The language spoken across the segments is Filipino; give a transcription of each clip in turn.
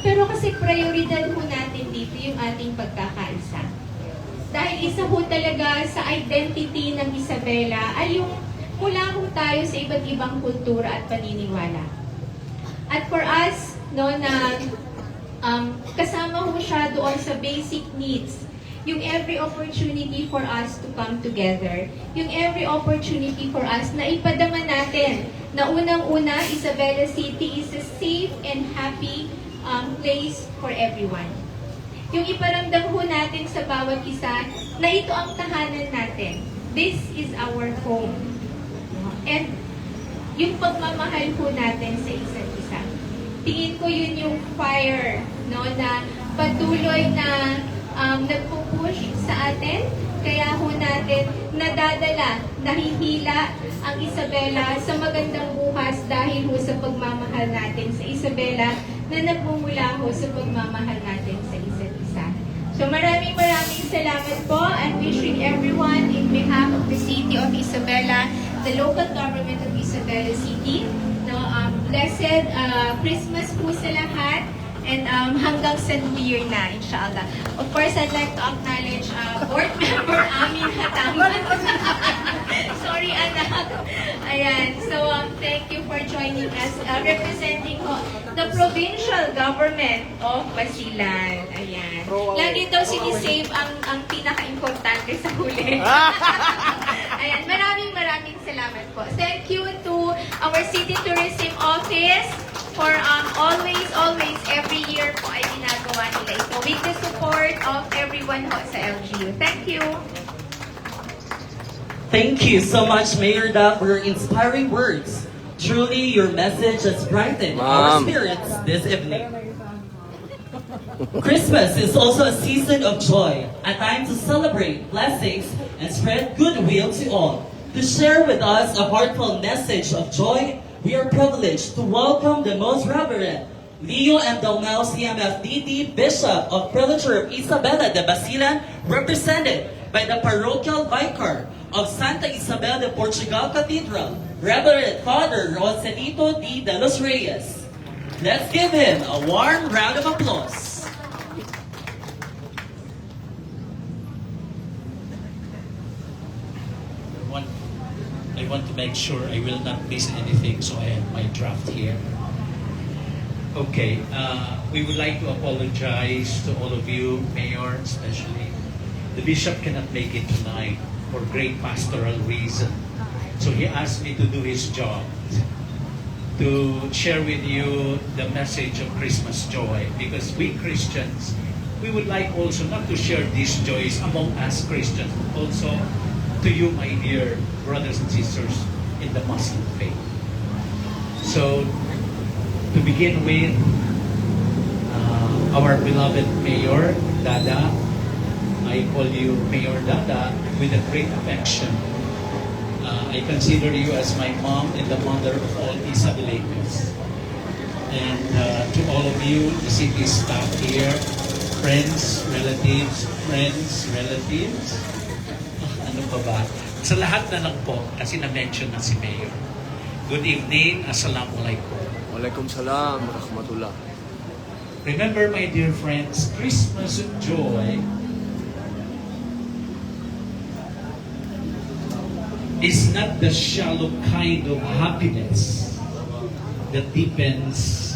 Pero kasi prioridad ho natin dito yung ating pagkakaisa. Dahil isa ho talaga sa identity ng Isabela ay yung mula ho tayo sa iba't ibang kultura at paniniwala. At for us, no, na kasama ho siya doon sa basic needs. Yung every opportunity for us to come together. Yung every opportunity for us na ipadama natin na unang-una, Isabela City is a safe and happy place for everyone. Yung iparamdam ho natin sa bawat isa na ito ang tahanan natin. This is our home. And yung pagmamahal ho natin sa isa't isa. Tingin ko yun yung fire, no, na patuloy na nagpupush sa atin. Kaya ho natin nadadala, nahihila ang Isabela sa magandang bukas dahil ho sa pagmamahal natin sa Isabela na nagmumula ho sa pagmamahal natin sa isa't isa. So maraming salamat po. I'm wishing everyone in behalf of the City of Isabela, the local government of Isabela City, no, blessed Christmas po sa lahat. And hanggang sa New Year na, inshallah. Of course, I'd like to acknowledge board member Amin Hataman. Sorry, anak. Ayan. So, thank you for joining us. Representing the provincial government of Basilan. Ayan. Lagi daw sinisave ang pinaka-importante sa huli. Ayan. Maraming salamat po. Thank you to our City Tourism Office for always every year po ay ginagawa nila ito with the support of everyone ho sa LGU. Thank you. Thank you so much, Mayor Da, for your inspiring words. Truly, your message has brightened our spirits this evening. Christmas is also a season of joy, a time to celebrate blessings and spread goodwill to all. To share with us a heartfelt message of joy, we are privileged to welcome the Most Reverend Leo M. Dalmau, CMFDD, Bishop of Prelature of Isabela de Basilan, represented by the Parochial Vicar of Santa Isabel de Portugal Cathedral, Reverend Father Roselito D. de los Reyes. Let's give him a warm round of applause. I want to make sure I will not miss anything, so I have my draft here. Okay, we would like to apologize to all of you, Mayor especially. The Bishop cannot make it tonight for great pastoral reason. So he asked me to do his job, to share with you the message of Christmas joy. Because we Christians, we would like also not to share these joys among us Christians, but also to you, my dear brothers and sisters in the Muslim faith. So, to begin with, our beloved Mayor Dada, I call you Mayor Dada with a great affection. I consider you as my mom and the mother of all Isabelinos. And to all of you, the city staff here, friends, relatives, ano pa ba? Sa lahat na lang po, kasi na-mention na si Mayor. Good evening, Assalamualaikum. Waalaikumsalam, rahmatullah. Remember, my dear friends, Christmas joy is not the shallow kind of happiness that depends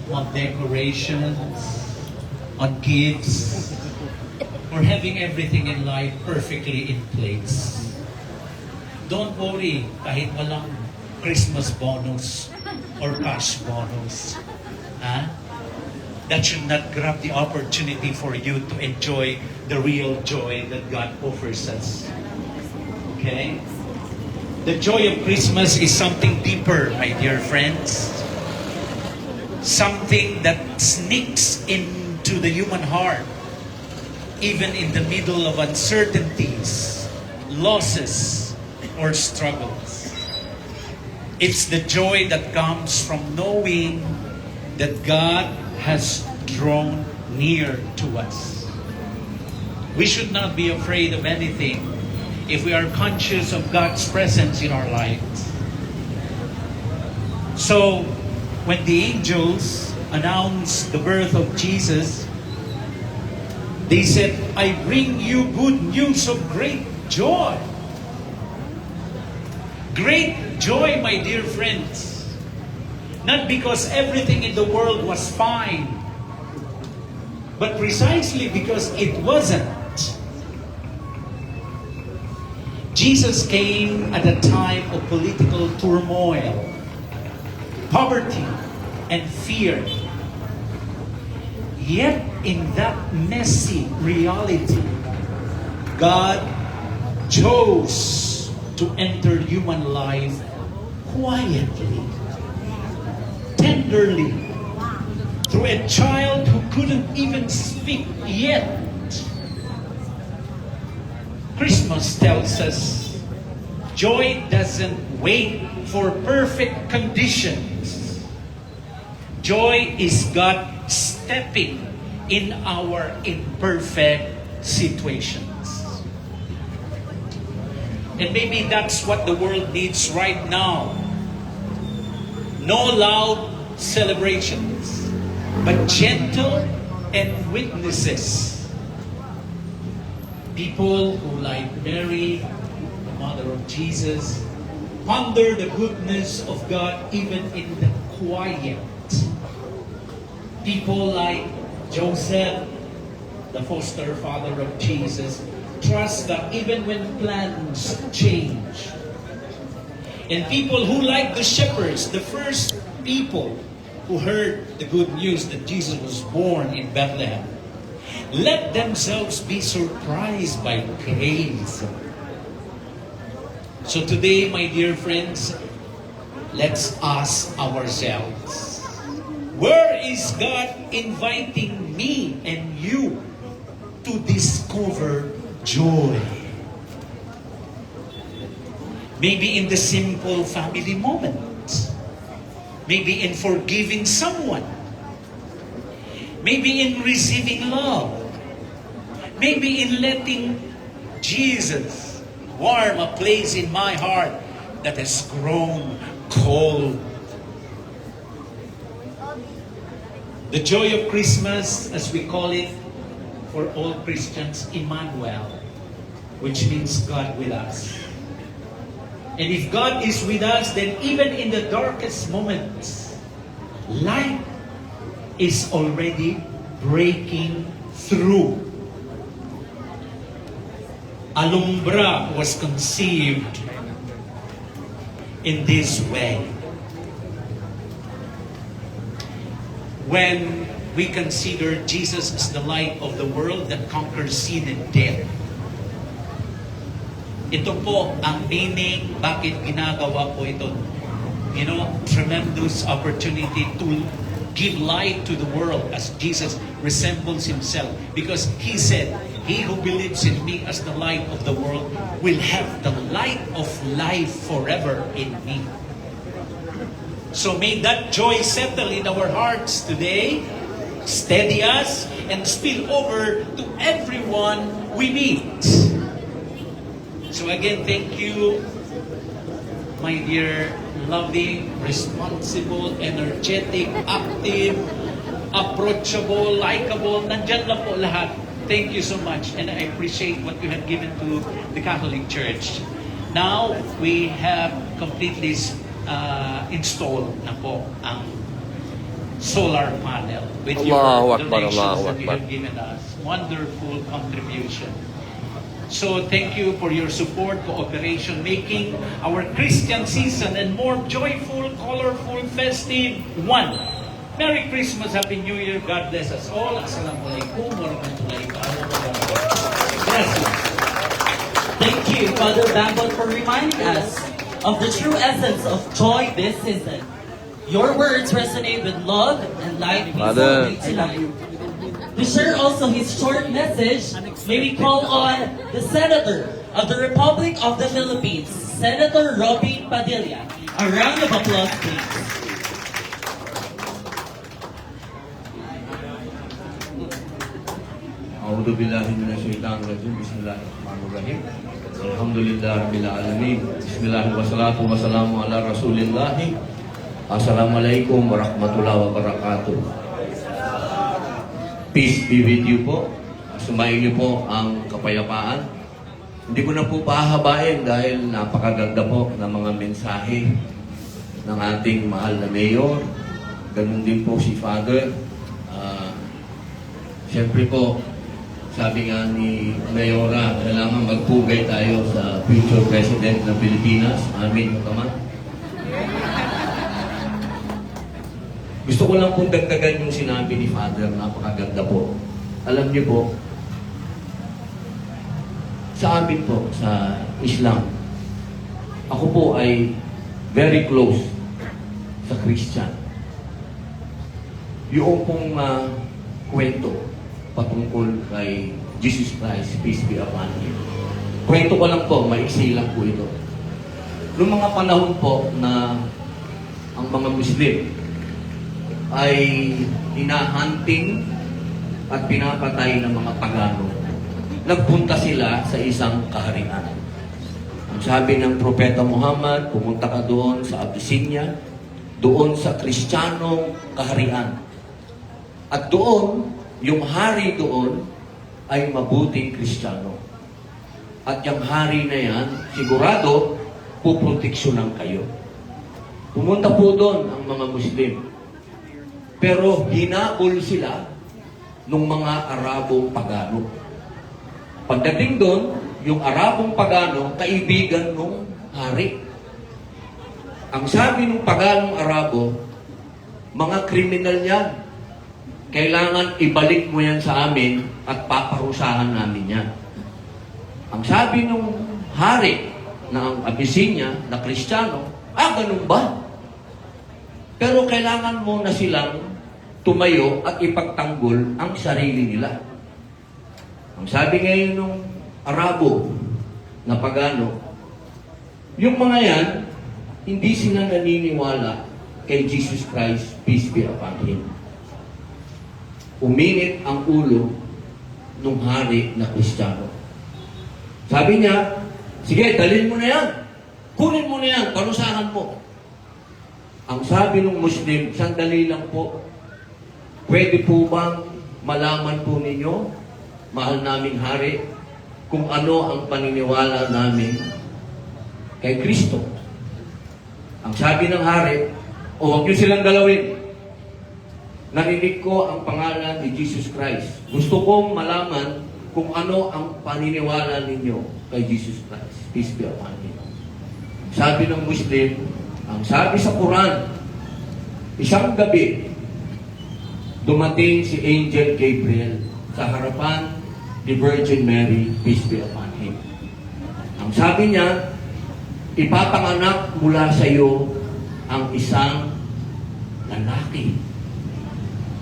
on decorations, on gifts, or having everything in life perfectly in place. Don't worry kahit walang Christmas bonus or cash bonus. That should not grab the opportunity for you to enjoy the real joy that God offers us. Okay? The joy of Christmas is something deeper, my dear friends. Something that sneaks into the human heart, even in the middle of uncertainties, losses, or struggles. It's the joy that comes from knowing that God has drawn near to us. We should not be afraid of anything if we are conscious of God's presence in our lives. So, when the angels announced the birth of Jesus, they said, I bring you good news of great joy. Great joy, my dear friends. Not because everything in the world was fine, but precisely because it wasn't. Jesus came at a time of political turmoil, poverty, and fear. Yet in that messy reality, God chose to enter human life quietly, tenderly, through a child who couldn't even speak yet. Christmas tells us joy doesn't wait for perfect conditions. Joy is God stepping in our imperfect situations. And maybe that's what the world needs right now. No loud celebrations, but gentle and witnesses. People who, like Mary, the mother of Jesus, ponder the goodness of God even in the quiet. People like Joseph, the foster father of Jesus, trust that even when plans change. And people who, like the shepherds, the first people who heard the good news that Jesus was born in Bethlehem, let themselves be surprised by praise. So today, my dear friends, let's ask ourselves, where is God inviting me and you to discover joy? Maybe in the simple family moments. Maybe in forgiving someone. Maybe in receiving love. Maybe in letting Jesus warm a place in my heart that has grown cold. The joy of Christmas, as we call it for all Christians, Emmanuel, which means God with us. And if God is with us, then even in the darkest moments, light is already breaking through. Alumbra was conceived in this way. When we consider Jesus as the light of the world that conquers sin and death, ito po ang meaning bakit ginagawa po ito. You know, tremendous opportunity to give light to the world as Jesus resembles himself. Because he said, he who believes in me as the light of the world will have the light of life forever in me. So may that joy settle in our hearts today, steady us, and spill over to everyone we meet. So again, thank you, my dear, loving, responsible, energetic, active, approachable, likable, nandyan lang po lahat. Thank you so much, and I appreciate what you have given to the Catholic Church. Now, we have completely installed na po ang solar panel with your Allahu Akbar, donations Allahu that you Akbar. have given us. Wonderful contribution. So thank you for your support, cooperation, making our Christian season and more joyful, colorful, festive one. Merry Christmas, Happy New Year. God bless us all. Assalamualaikum warahmatullahi wabarakatuh. Bless you. Thank you, Father Bambon, for reminding us of the true essence of joy this season. Your words resonate with love and light. Father. To share also his short message, may we call on the Senator of the Republic of the Philippines, Senator Robin Padilla. A round of applause, please. A'udhu billahi minasyaitanir rajim. Bismillahirrahmanirrahim. Alhamdulillah rabbil alamin. Bismillahirrahmanirrahim. Wassalatu wassalamu ala Rasulillah. Assalamualaikum warahmatullahi wabarakatuh. Peace be with you po. Sumayin niyo po ang kapayapaan. Hindi ko na po pahabain dahil napakaganda po ng mga mensahe ng ating mahal na mayor. Ganun din po si Father. Siyempre po, sabi nga ni Mayora, kailangan magpugay tayo sa future president ng Pilipinas. Amin yung kaman. Gusto ko lang pong dagdagan yung sinabi ni Father, napakaganda po. Alam niyo po, sa amin po, sa Islam, ako po ay very close sa Christian. Yung pong kwento patungkol kay Jesus Christ, peace be upon Him. Kwento ko lang po, maiksi lang po ito. Noong mga panahon po na ang mga Muslim ay hinahunting at pinapatay ng mga pagano, nagpunta sila sa isang kaharian. Ang sabi ng Propeta Muhammad, pumunta ka doon sa Abyssinia, doon sa Kristiyanong kaharian. At doon, yung hari doon ay mabuting Kristiyano. At yung hari na yan, sigurado, puproteksyonan kayo. Pumunta po doon ang mga Muslim. Pero hinabol sila ng mga Arabong pagano. Pagdating doon, yung Arabong pagano, kaibigan ng hari. Ang sabi ng paganong Arabo, mga kriminal yan. Kailangan ibalik mo yan sa amin at paparusahan namin yan. Ang sabi ng hari na ang Abyssinia, na Kristiyano, ganun ba? Pero kailangan mo na silang tumayo at ipagtanggol ang sarili nila. Ang sabi ngayon ng Arabo na pagano, yung mga yan, hindi sila naniniwala kay Jesus Christ, peace be upon Him. Uminit ang ulo ng hari na Kristiyano. Sabi niya, sige, dalhin mo na yan. Kunin mo na yan, parusahan mo. Ang sabi ng Muslim, sandali lang po, pwede po bang malaman po ninyo, mahal naming hari, kung ano ang paniniwala namin kay Kristo? Ang sabi ng hari, huwag niyo silang galawin. Narinig ko ang pangalan ni Jesus Christ. Gusto kong malaman kung ano ang paniniwala ninyo kay Jesus Christ. Peace be upon Him. Sabi ng Muslim, ang sabi sa Quran, isang gabi, dumating si Angel Gabriel sa harapan ni Virgin Mary, peace be upon Him. Ang sabi niya, ipapanganak mula sa iyo ang isang lalaki.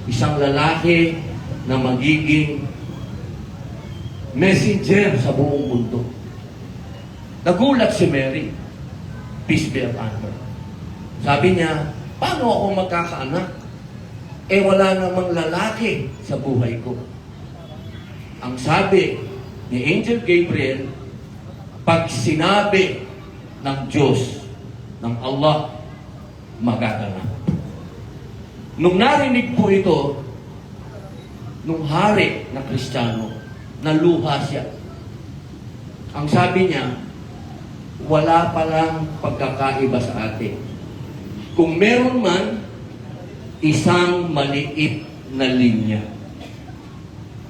Isang lalaki na magiging messenger sa buong mundo. Nagulat si Mary, peace be upon her. Sabi niya, paano ako magkakaanak? Wala namang lalaki sa buhay ko. Ang sabi ni Angel Gabriel, pag sinabi ng Diyos, ng Allah, magaganap. Nung narinig po ito, nung hari na Kristiyano, naluha siya. Ang sabi niya, wala palang pagkakaiba sa atin. Kung meron man, isang maliit na linya.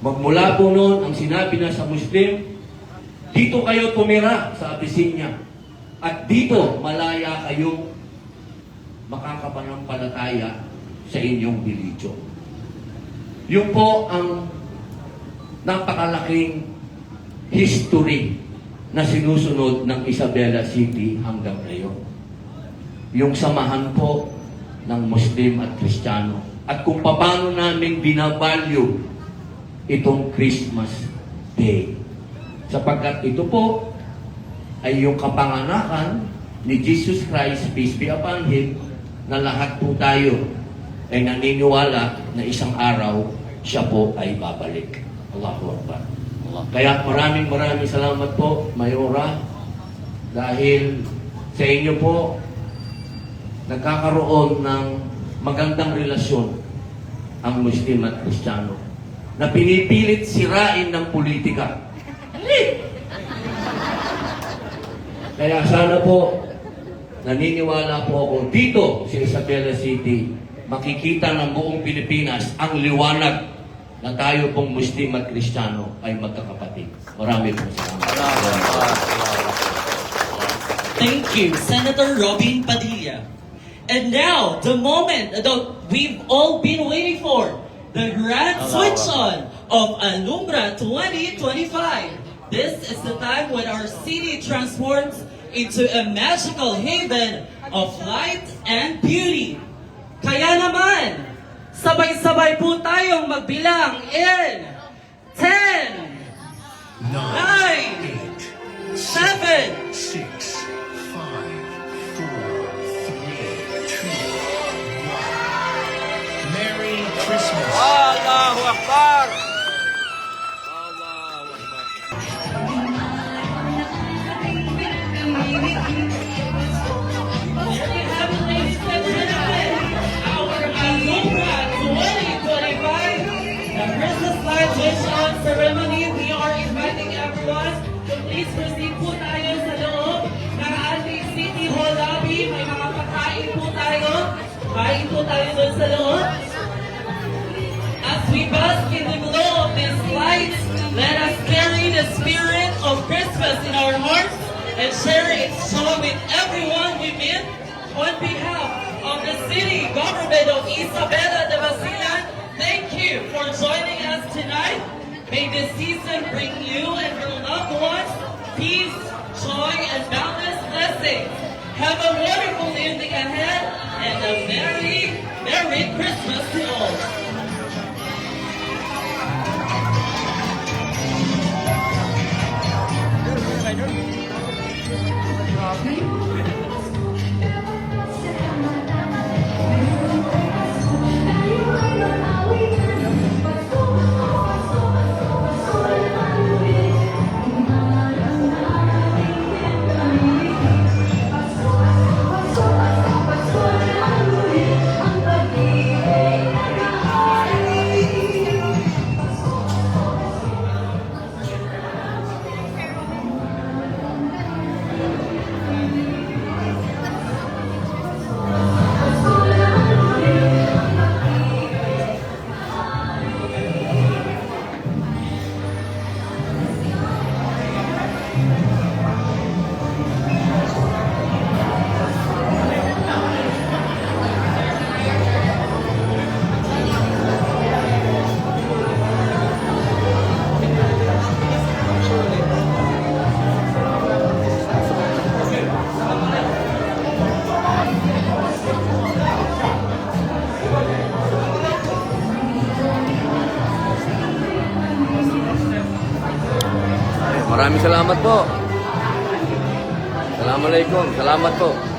Magmula po noon, ang sinabi na sa Muslim, dito kayo tumira sa Abyssinia. At dito, malaya kayong makakapanampalataya sa inyong religion. Yun po ang napakalaking history na sinusunod ng Isabela City hanggang ngayon. Yung samahan po ng Muslim at Kristiyano. At kung paano namin binavalue itong Christmas Day. Sapagkat ito po ay yung kapanganakan ni Jesus Christ, peace be upon Him, na lahat po tayo ay naniniwala na isang araw siya po ay babalik. Allahu Akbar. Kaya maraming salamat po, Mayora, dahil sa inyo po nagkakaroon ng magandang relasyon ang Muslim at Kristiyano. na pinipilit sirain ng politika. Kaya sana po, naniniwala po ako dito sa Isabela City, makikita ng buong Pilipinas ang liwanag na tayo pong Muslim at Kristiyano ay magkakapatid. Marami pong salamat. Thank you, Senator Robin Padilla. And now, the moment that we've all been waiting for, the grand switch on of Alumbra 2025. This is the time when our city transforms into a magical haven of light and beauty. Kaya naman, sabay-sabay po tayong magbilang in 10, 9, 7, 6, 5, 4, 3, 2, 1. Merry Christmas. Allahu Akbar! Allahu Akbar. Ladies and gentlemen, our Alumbra 2025, the Christmas light wish on ceremony. We are inviting everyone to please proceed po tayo sa loob ng ating City Hall lobby. May mga pagkain po tayo. Kain po tayo doon sa loob. As we bask in the glow of these lights, let us carry the spirit of Christmas in our hearts and share its joy with everyone we meet. On behalf of the city government of Isabela de Basilan, thank you for joining us tonight. May this season bring you and your loved ones peace, joy, and boundless blessings. Have a wonderful evening ahead and a Merry, Merry Christmas to all. Maraming salamat po. Assalamualaikum. Salamat po.